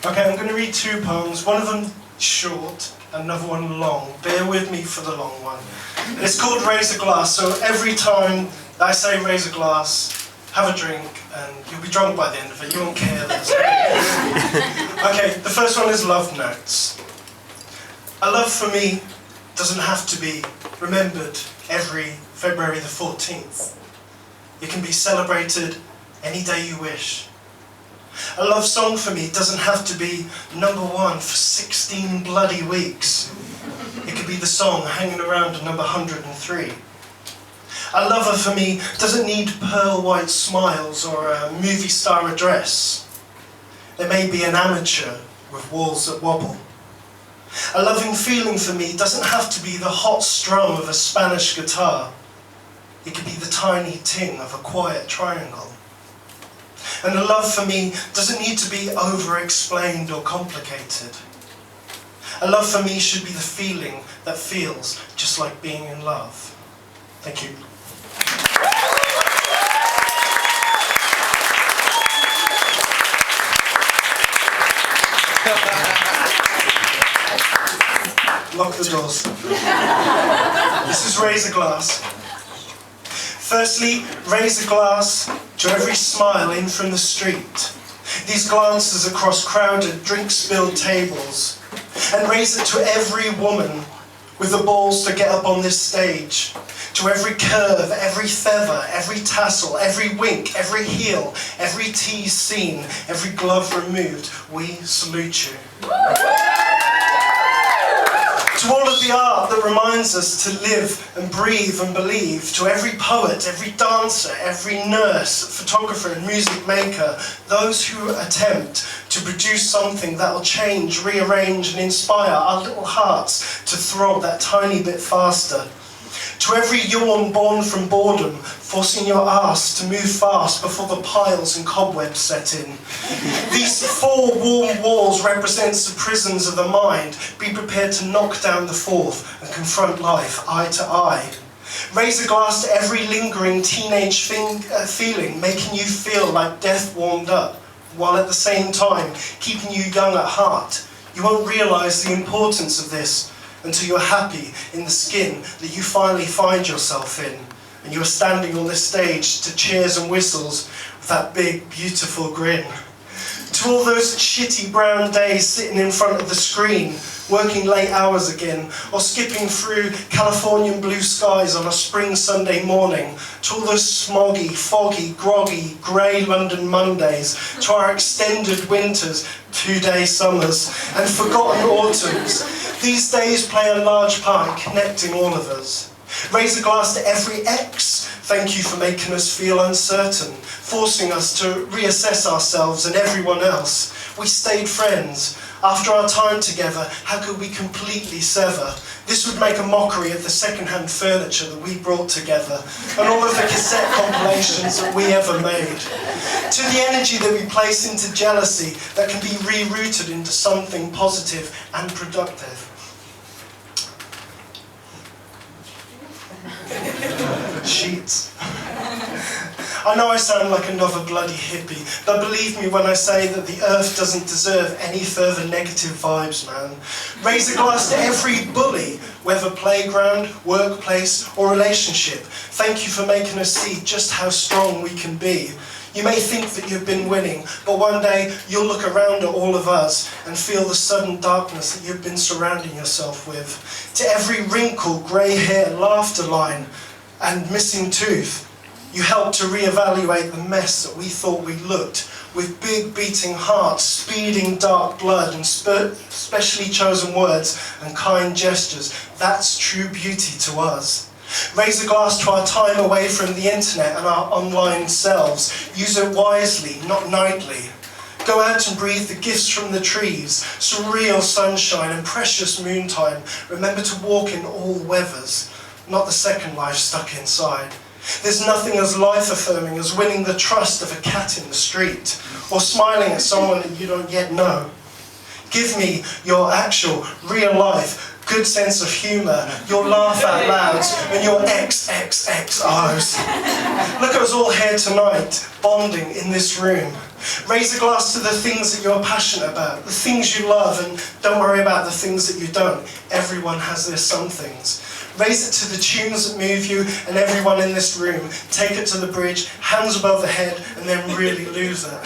Okay, I'm going to read two poems, one of them short, another one long. Bear with me for the long one. It's called Raise a Glass, so every time I say raise a glass, have a drink, and you'll be drunk by the end of it, you won't care. Okay, the first one is Love Notes. A love for me doesn't have to be remembered every February the 14th. It can be celebrated any day you wish. A love song for me doesn't have to be #1 for 16 bloody weeks. It could be the song hanging around at number 103. A lover for me doesn't need pearl white smiles or a movie star address. It may be an amateur with walls that wobble. A loving feeling for me doesn't have to be the hot strum of a Spanish guitar. It could be the tiny ting of a quiet triangle. And a love for me doesn't need to be over-explained or complicated. A love for me should be the feeling that feels just like being in love. Thank you. Lock the doors. This is Raise a Glass. Firstly, raise a glass to every smile in from the street. These glances across crowded, drink-spilled tables. And raise it to every woman with the balls to get up on this stage. To every curve, every feather, every tassel, every wink, every heel, every tease seen, every glove removed, we salute you. To all of the art that reminds us to live and breathe and believe, to every poet, every dancer, every nurse, photographer and music maker, those who attempt to produce something that will change, rearrange and inspire our little hearts to throb that tiny bit faster. To every yawn born from boredom, forcing your arse to move fast before the piles and cobwebs set in. These 4 warm walls represent the prisons of the mind. Be prepared to knock down the 4th and confront life eye to eye. Raise a glass to every lingering teenage feeling, making you feel like death warmed up, while at the same time keeping you young at heart. You won't realise the importance of this until you're happy in the skin that you finally find yourself in, and you're standing on this stage to cheers and whistles with that big, beautiful grin. To all those shitty brown days sitting in front of the screen, working late hours again, or skipping through Californian blue skies on a spring Sunday morning, to all those smoggy, foggy, groggy, grey London Mondays, to our extended winters, 2-day summers, and forgotten autumns. These days play a large part in connecting all of us. Raise a glass to every ex. Thank you for making us feel uncertain, forcing us to reassess ourselves and everyone else. We stayed friends. After our time together, how could we completely sever? This would make a mockery of the second-hand furniture that we brought together, and all of the cassette compilations that we ever made. To the energy that we place into jealousy that can be rerouted into something positive and productive. Sheets. I know I sound like another bloody hippie, but believe me when I say that the earth doesn't deserve any further negative vibes, man. Raise a glass to every bully, whether playground, workplace, or relationship. Thank you for making us see just how strong we can be. You may think that you've been winning, but one day you'll look around at all of us and feel the sudden darkness that you've been surrounding yourself with. To every wrinkle, grey hair, laughter line, and missing tooth, you helped to reevaluate the mess that we thought we looked, with big beating hearts, speeding dark blood, and specially chosen words and kind gestures. That's true beauty to us. Raise a glass to our time away from the internet and our online selves. Use it wisely, not nightly. Go out and breathe the gifts from the trees, surreal sunshine and precious moontime. Remember to walk in all weathers, not the second life stuck inside. There's nothing as life-affirming as winning the trust of a cat in the street, or smiling at someone that you don't yet know. Give me your actual, real-life, good sense of humour, your laugh out louds, and your XXXOs. Look at us all here tonight, bonding in this room. Raise a glass to the things that you're passionate about, the things you love, and don't worry about the things that you don't. Everyone has their some things. Raise it to the tunes that move you, and everyone in this room. Take it to the bridge, hands above the head, and then really lose it.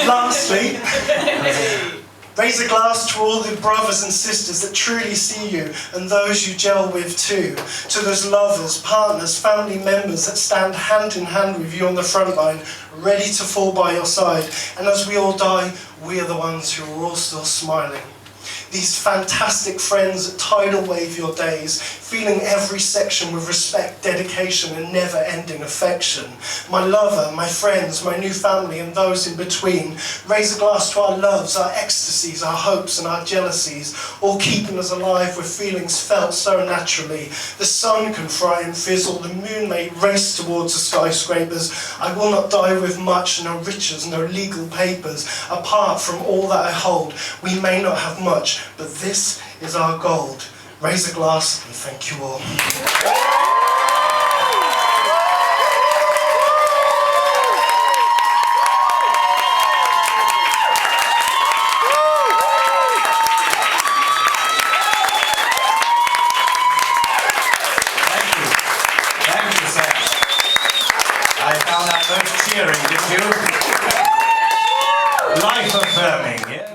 Lastly, raise a glass to all the brothers and sisters that truly see you, and those you gel with too. To those lovers, partners, family members that stand hand in hand with you on the front line, ready to fall by your side. And as we all die, we are the ones who are all still smiling. These fantastic friends that tidal wave your days, feeling every section with respect, dedication, and never-ending affection. My lover, my friends, my new family, and those in between. Raise a glass to our loves, our ecstasies, our hopes, and our jealousies, all keeping us alive with feelings felt so naturally. The sun can fry and fizzle, the moon may race towards the skyscrapers. I will not die with much, no riches, no legal papers. Apart from all that I hold, we may not have much, but this is our gold. Raise a glass and thank you all. Thank you, sir. I found that most cheering, did you? Life affirming, yeah?